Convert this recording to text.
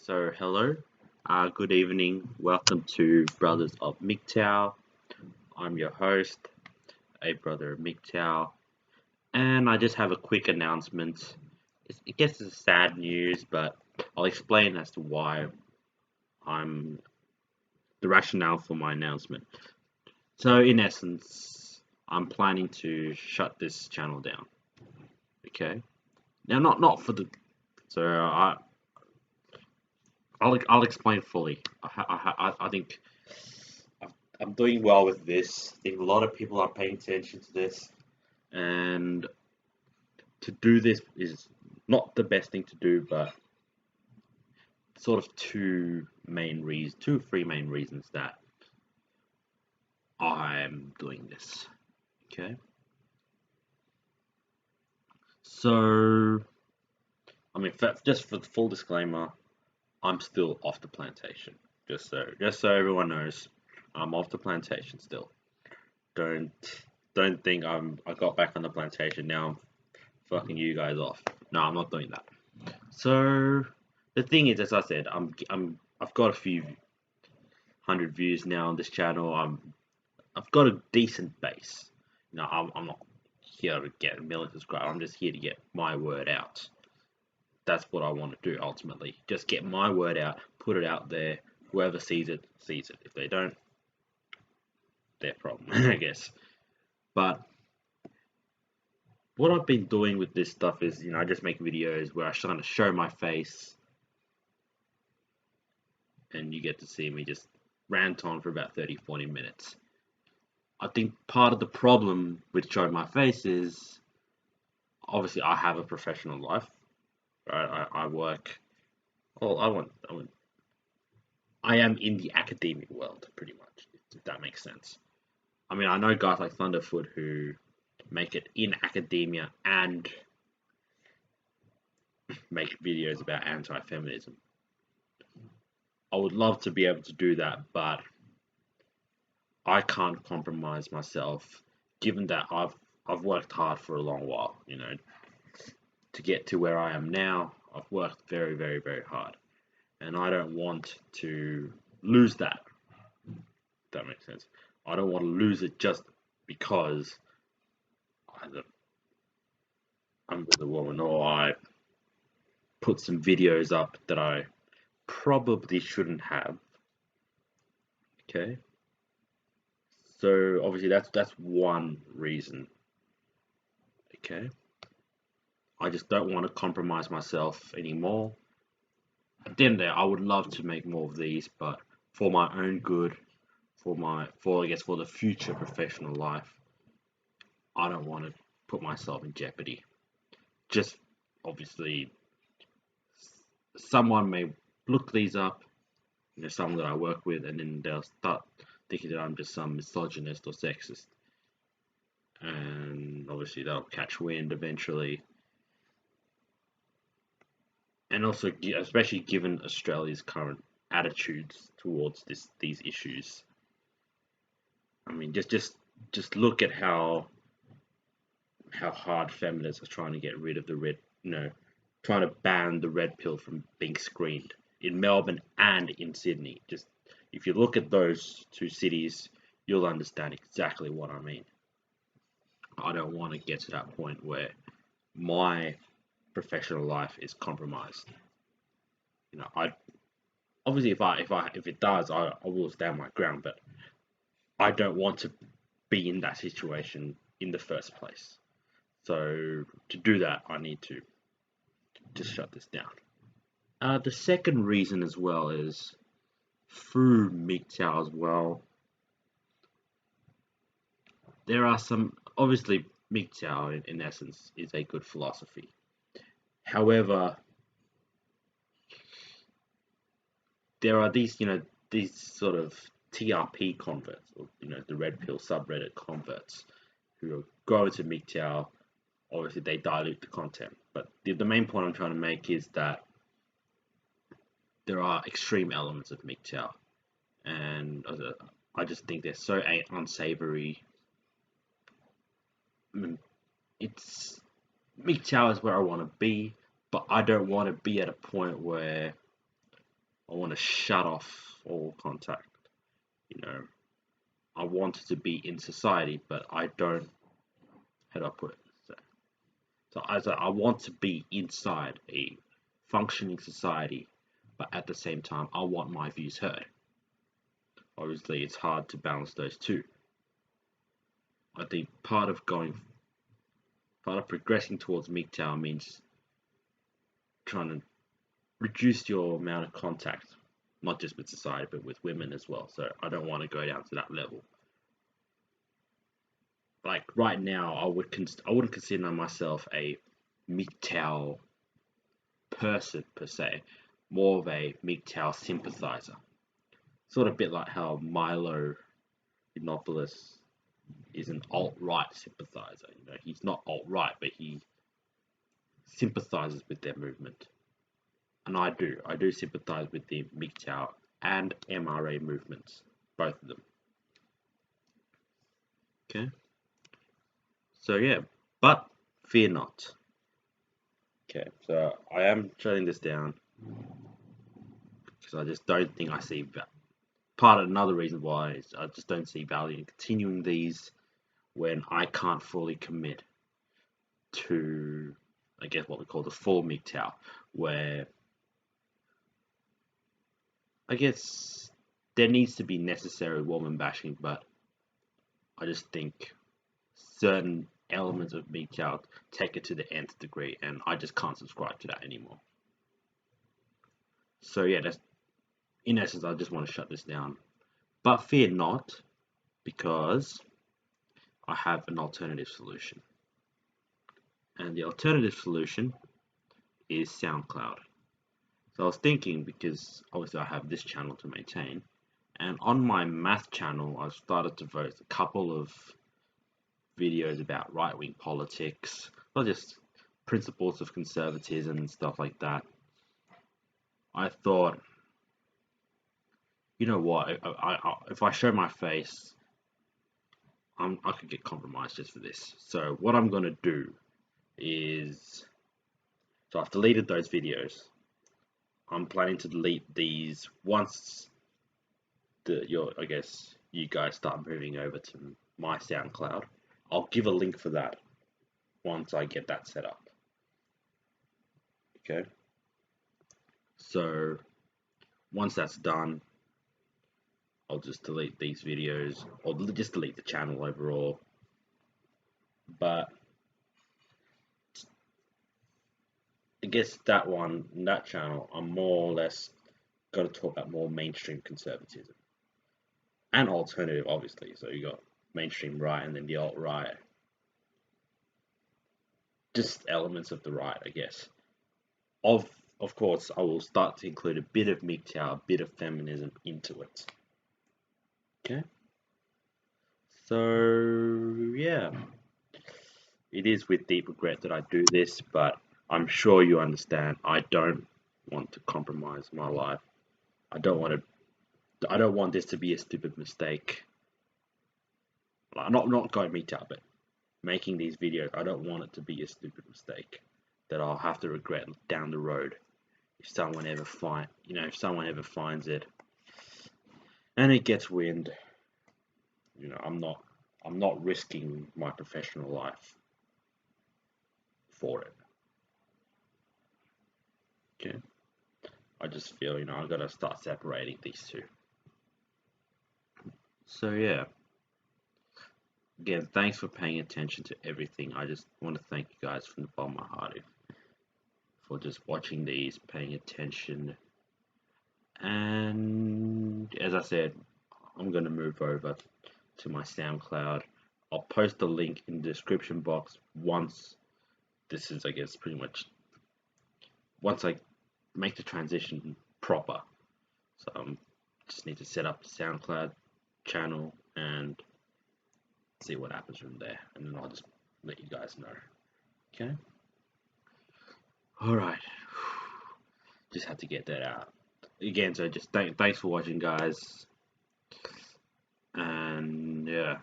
Hello, good evening. Welcome to Brothers of MGTOW. I'm your host, a brother of MGTOW, and I just have a quick announcement. I guess it's sad news, but I'll explain as to why I'm the rationale for my announcement. So, in essence, I'm planning to shut this channel down. Okay. Now, not for the. So I'll explain fully. I think I'm doing well with this. I think a lot of people are paying attention to this, and to do this is not the best thing to do, but sort of two, three main reasons that I'm doing this. Okay, so I mean, just for the full disclaimer, I'm still off the plantation. Just so everyone knows, I'm off the plantation still. Don't don't think I got back on the plantation now. I'm fucking you guys off. No, I'm not doing that. So the thing is, as I said, I've got a few hundred views now on this channel. I've got a decent base. I'm not here to get a million subscribers. I'm just here to get my word out. That's what I want to do ultimately. Just get my word out, put it out there. Whoever sees it, sees it. If they don't, their problem, I guess. But what I've been doing with this stuff is, I just make videos where I kind of show my face, and you get to see me just rant on for about 30-40 minutes. I think part of the problem with showing my face is, obviously, I have a professional life. Right? I work. Well, I am in the academic world, pretty much, if that makes sense. I mean, I know guys like Thunderfoot who make it in academia and make videos about anti-feminism. I would love to be able to do that, but I can't compromise myself, given that I've worked hard for a long while, to get to where I am now. I've worked very, very, very hard, and I don't want to lose that. If that makes sense. I don't want to lose it just because I'm with a woman, or I put some videos up that I probably shouldn't have. Okay. So obviously that's one reason. Okay. I just don't want to compromise myself anymore. At the end of the day, I would love to make more of these, but for my own good, for I guess for the future professional life, I don't want to put myself in jeopardy. Just obviously, someone may look these up, someone that I work with, and then they'll start thinking that I'm just some misogynist or sexist, and obviously they'll catch wind eventually. And also, especially given Australia's current attitudes towards these issues. I mean, just look at how hard feminists are trying to get rid of the red, trying to ban the red pill from being screened in Melbourne and in Sydney. Just if you look at those two cities, you'll understand exactly what I mean. I don't want to get to that point where my professional life is compromised. I obviously if it does, I will stand my ground, but I don't want to be in that situation in the first place. So to do that, I need to just shut this down. The second reason as well is through MGTOW as well. There are some, obviously MGTOW in essence is a good philosophy. However, there are these sort of TRP converts, or the red pill subreddit converts, who go into MGTOW. Obviously, they dilute the content, but the main point I'm trying to make is that there are extreme elements of MGTOW, and I just think they're so unsavory. I mean, it's MGTOW is where I want to be, but I don't want to be at a point where I want to shut off all contact. You know, I wanted to be in society, but I don't. How do I put it? I want to be inside a functioning society, but at the same time, I want my views heard. Obviously, it's hard to balance those two. I think part of progressing towards MGTOW means trying to reduce your amount of contact, not just with society, but with women as well. So I don't want to go down to that level. Like right now, I wouldn't consider myself a MGTOW person per se, more of a MGTOW sympathizer. Sort of a bit like how Milo Yiannopoulos is an alt-right sympathizer. You know, he's not alt-right, but he sympathizes with their movement. And I do sympathize with the MGTOW and MRA movements, both of them. Okay. So yeah, but fear not. Okay, so I am shutting this down because I just don't think I see another reason why is I just don't see value in continuing these when I can't fully commit to, I guess, what we call the full MGTOW, where I guess there needs to be necessary woman bashing, but I just think certain elements of MGTOW take it to the nth degree, and I just can't subscribe to that anymore. So yeah, that's in essence. I just want to shut this down, but fear not, because I have an alternative solution, and the alternative solution is SoundCloud. So I was thinking, because obviously I have this channel to maintain, and on my math channel I've started to post a couple of videos about right-wing politics, not just principles of conservatism and stuff like that. I thought, you know what, if I show my face, I could get compromised just for this. So what I'm going to do is, so I've deleted those videos. I'm planning to delete these once I guess you guys start moving over to my SoundCloud. I'll give a link for that once I get that set up. Okay. So once that's done, I'll just delete these videos, or just delete the channel overall. But I guess that channel, I'm more or less going to talk about more mainstream conservatism and alternative, obviously. So you got mainstream right and then the alt-right, just elements of the right, I guess. Of course, I will start to include a bit of MGTOW, a bit of feminism into it. Okay. So yeah, it is with deep regret that I do this, but I'm sure you understand. I don't want to compromise my life. I don't want this to be a stupid mistake. Not going MGTOW, but making these videos. I don't want it to be a stupid mistake that I'll have to regret down the road if someone ever finds it and it gets wind. You know, I'm not risking my professional life for it. Okay. I just feel, I've got to start separating these two. So yeah. Again, thanks for paying attention to everything. I just want to thank you guys from the bottom of my heart for just watching these, paying attention. And as I said, I'm going to move over to my SoundCloud. I'll post the link in the description box once this is, I guess, pretty much once I make the transition proper. So I just need to set up the SoundCloud channel and see what happens from there, and then I'll just let you guys know. Okay. All right. Just had to get that out again. So just thanks for watching, guys, and yeah.